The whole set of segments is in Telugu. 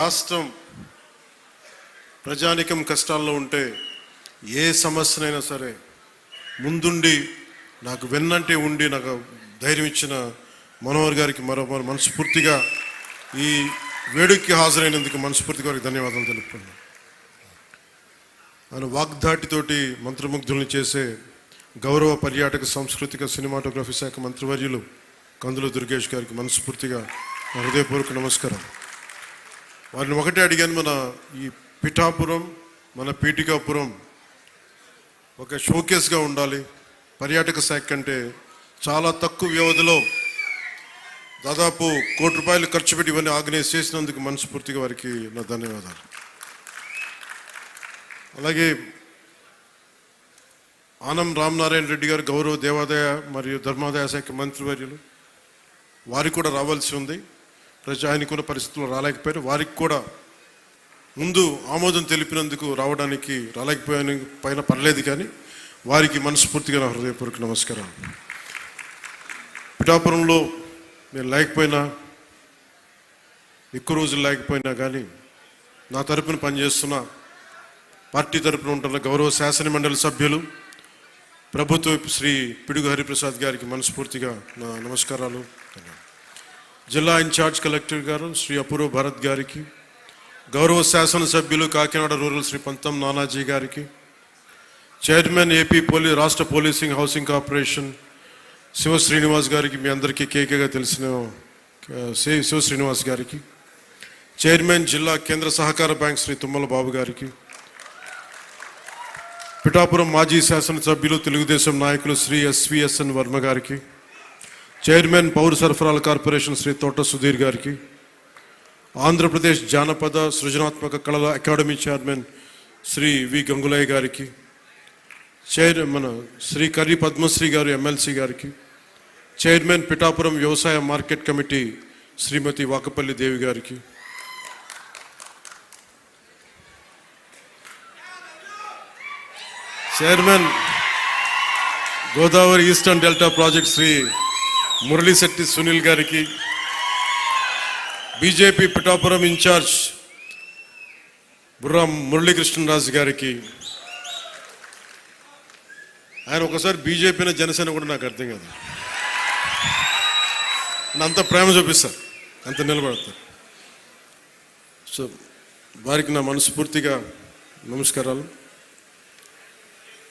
రాష్ట్రం ప్రజానికం కష్టాల్లో ఉంటే ఏ సమస్యనైనా సరే ముందుండి నాకు వెన్నంటే ఉండి నాకు ధైర్యం ఇచ్చిన మనోహర్ గారికి మరో మనస్ఫూర్తిగా ఈ వేడుకకి హాజరైనందుకు మనస్ఫూర్తిగా వారికి ధన్యవాదాలు తెలుపుతున్నాను. ఆయన వాగ్దాటితోటి మంత్రముగ్ధుల్ని చేసే గౌరవ పర్యాటక సాంస్కృతిక సినిమాటోగ్రఫీ శాఖ మంత్రివర్యులు కందుల దుర్గేష్ గారికి మనస్ఫూర్తిగా హృదయపూర్వక నమస్కారం. వారిని ఒకటే అడిగాను, మన ఈ పిఠాపురం మన పీఠికాపురం ఒక షోకేస్గా ఉండాలి. పర్యాటక శాఖ కంటే చాలా తక్కువ వ్యవధిలో దాదాపు ₹1 కోటి ఖర్చు పెట్టి ఇవన్నీ ఆర్గనైజ్ చేసినందుకు మనస్ఫూర్తిగా వారికి నా ధన్యవాదాలు. అలాగే ఆనం రామనారాయణ రెడ్డి గారు గౌరవ దేవాదాయ మరియు ధర్మాదాయ శాఖ మంత్రివర్యులు, వారికి కూడా రావాల్సి ఉంది. ఆయనకున్న పరిస్థితుల్లో రాలేకపోయారు. వారికి కూడా ముందు ఆమోదం తెలిపినందుకు రాలేకపోయిన పర్లేదు, కానీ వారికి మనస్ఫూర్తిగా నా హృదయపూర్వక నమస్కారాలు. పిఠాపురంలో నేను లేకపోయినా, ఎక్కువ రోజులు లేకపోయినా కానీ నా తరపున పనిచేస్తున్న పార్టీ తరపున ఉంటున్న గౌరవ శాసనమండలి సభ్యులు ప్రభుత్వ శ్రీ పిడుగు హరిప్రసాద్ గారికి మనస్ఫూర్తిగా నా నమస్కారాలు. జిల్లా ఇన్ఛార్జ్ కలెక్టర్ గారు శ్రీ అపూర్వ భరత్ గారికి, గౌరవ శాసనసభ్యులు కాకినాడ రూరల్ శ్రీ పంతం నానాజీ గారికి, చైర్మన్ ఏపీ రాష్ట్ర policing housing corporation Shiva Srinivas గారికి, మీ అందరికీ కేకేగా తెలిసిన శివ శ్రీనివాస్ గారికి, చైర్మన్ జిల్లా కేంద్ర సహకార బ్యాంక్ శ్రీ తుమ్మల బాబు గారికి, పిఠాపురం మాజీ శాసనసభ్యులు తెలుగుదేశం నాయకులు శ్రీ ఎస్విఎస్ఎన్ వర్మ గారికి, చైర్మన్ పౌర సరఫరాల కార్పొరేషన్ శ్రీ తోట సుధీర్ గారికి, ఆంధ్రప్రదేశ్ జానపద సృజనాత్మక కళల అకాడమీ చైర్మన్ శ్రీ వి గంగులయ్య గారికి, శ్రీ కర్రి పద్మశ్రీ గారు ఎమ్మెల్సీ గారికి, చైర్మన్ పిఠాపురం వ్యవసాయ మార్కెట్ కమిటీ శ్రీమతి వాకపల్లి దేవి గారికి, chairman Godavari eastern delta project Shri Muralishetti Sunil గారికి, బీజేపీ పిఠాపురం ఇన్ఛార్జ్ బుర్రా మురళీకృష్ణరాజు గారికి. ఆయన ఒకసారి బీజేపీని జనసేన కూడా నాకు అర్థం కాదు, అంత ప్రేమ చూపిస్తారు, అంత నిలబడతారు. సో వారికి నా మనస్ఫూర్తిగా నమస్కారాలు.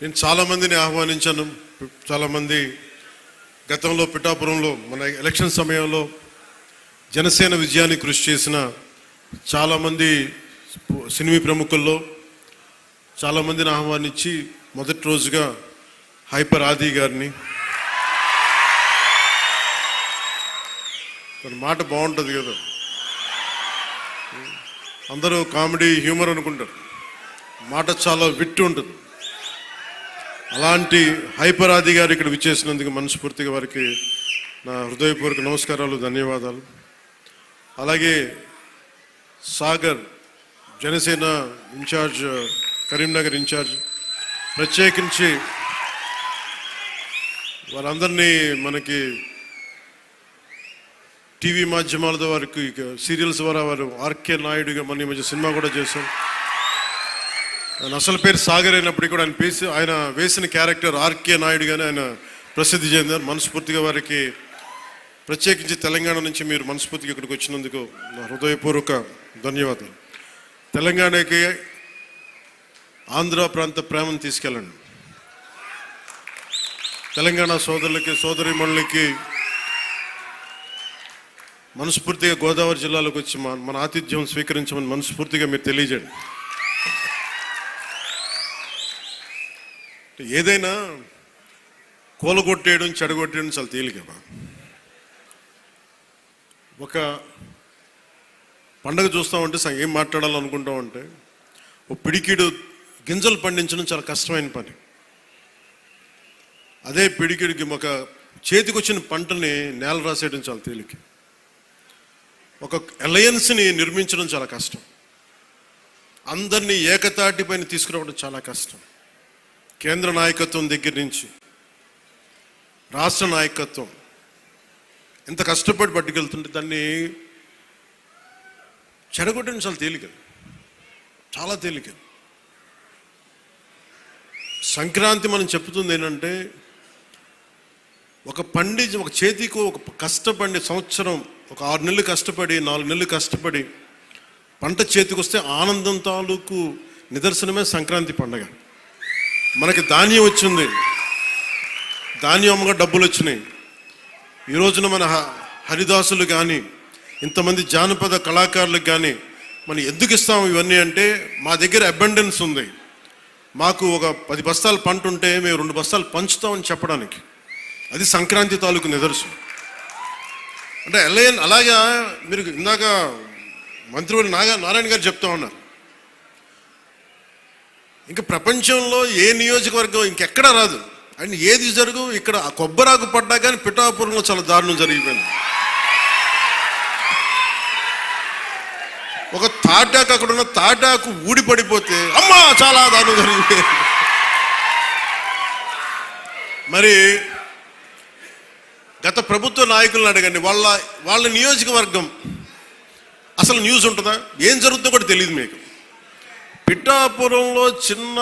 నేను చాలామందిని ఆహ్వానించాను. చాలామంది గతంలో పిఠాపురంలో మన ఎలక్షన్ సమయంలో జనసేన విజయానికి కృషి చేసిన చాలామంది సినిమా ప్రముఖుల్లో చాలామందిని ఆహ్వానించి మొదటి రోజుగా హైపర్ ఆది గారిని, తన మాట బాగుంటుంది కదా, అందరూ కామెడీ హ్యూమర్ అనుకుంటారు, మాట చాలా విట్టు ఉంటుంది. అలాంటి హైపర్ ఆది గారు ఇక్కడ విచ్చేసినందుకు మనస్ఫూర్తిగా వారికి నా హృదయపూర్వక నమస్కారాలు, ధన్యవాదాలు. అలాగే సాగర్ జనసేన ఇన్ఛార్జ్, కరీంనగర్ ఇన్ఛార్జ్, ప్రత్యేకించి వాళ్ళందరినీ మనకి టీవీ మాధ్యమాలతో వారికి సీరియల్స్ ద్వారా వారు ఆర్కే నాయుడుగా మన ఈ మధ్య సినిమా కూడా చేశాం. ఆయన అసలు పేరు సాగర్ అయినప్పటికీ కూడా ఆయన వేసిన క్యారెక్టర్ ఆర్కే నాయుడుగానే ఆయన ప్రసిద్ధి చెందారు. మనస్ఫూర్తిగా వారికి, ప్రత్యేకించి తెలంగాణ నుంచి మీరు మనస్ఫూర్తిగా ఇక్కడికి వచ్చినందుకు నా హృదయపూర్వక ధన్యవాదాలు. తెలంగాణకి ఆంధ్ర ప్రాంత ప్రేమను తీసుకెళ్ళండి. తెలంగాణ సోదరులకి సోదరీమణులకి మనస్ఫూర్తిగా గోదావరి జిల్లాలోకి వచ్చి మన ఆతిథ్యం స్వీకరించమని మనస్ఫూర్తిగా మీరు తెలియజేయండి. ఏదైనా కూలగొట్టేయడం చెడగొట్టేయడం చాలా తేలిక. ఒక పండగ చూస్తామంటే ఏం మాట్లాడాలనుకుంటామంటే, ఓ పిడికిడు గింజలు పండించడం చాలా కష్టమైన పని. అదే పిడికిడికి ఒక చేతికి వచ్చిన పంటని నేల రాసేయడం చాలా తేలిక. ఒక అలయన్స్ని నిర్మించడం చాలా కష్టం. అందరినీ ఏకతాటిపైన తీసుకురావడం చాలా కష్టం. కేంద్ర నాయకత్వం దగ్గర నుంచి రాష్ట్ర నాయకత్వం ఎంత కష్టపడి పట్టుకెళ్తుంటే దాన్ని చెడగొట్టడం చాలా తేలిక, చాలా తేలిక. సంక్రాంతి మనం చెప్తుంది ఏంటంటే, ఒక చేతికి ఒక కష్టపడి సంవత్సరం ఒక 6 నెలలు కష్టపడి 4 నెలలు కష్టపడి పంట చేతికి వస్తే ఆనందం తాలూకు నిదర్శనమే సంక్రాంతి పండగ. మనకి ధాన్యం వచ్చింది, ధాన్యం అమ్మగా డబ్బులు వచ్చినాయి. ఈ రోజున మన హరిదాసులు కానీ ఇంతమంది జానపద కళాకారులకు కానీ మనం ఎందుకు ఇస్తాము ఇవన్నీ అంటే, మా దగ్గర అబండెన్స్ ఉంది, మాకు ఒక 10 బస్తాలు పంట ఉంటే మేము 2 బస్తాలు పంచుతామని చెప్పడానికి. అది సంక్రాంతి తాలూకు నిదర్శనం. అంటే అలాగా మీరు ఇందాక మంత్రివర్యులు నారాయణ గారు చెప్తా ఉన్నారు, ఇంకా ప్రపంచంలో ఏ నియోజకవర్గం ఇంకెక్కడా రాదు అండ్ ఏది జరుగు, ఇక్కడ కొబ్బరాకు పడ్డా కానీ పిఠాపురంలో చాలా దారుణం జరిగిపోయింది. ఒక తాటాకు, అక్కడ ఉన్న తాటాకు ఊడిపడిపోతే అమ్మా చాలా దారుణం జరిగిపోయింది. మరి గత ప్రభుత్వ నాయకులను అడగండి, వాళ్ళ నియోజకవర్గం అసలు న్యూస్ ఉంటుందా, ఏం జరుగుతుందో కూడా తెలియదు మీకు. పిఠాపురంలో చిన్న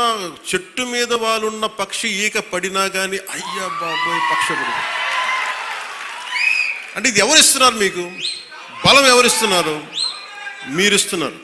చెట్టు మీద వాళ్ళున్న పక్షి ఈక పడినా కానీ అయ్యా బాబోయ్ పక్షి పడి. అంటే ఇది ఎవరిస్తున్నారు మీకు బలం? ఎవరిస్తున్నారు? మీరిస్తున్నారు.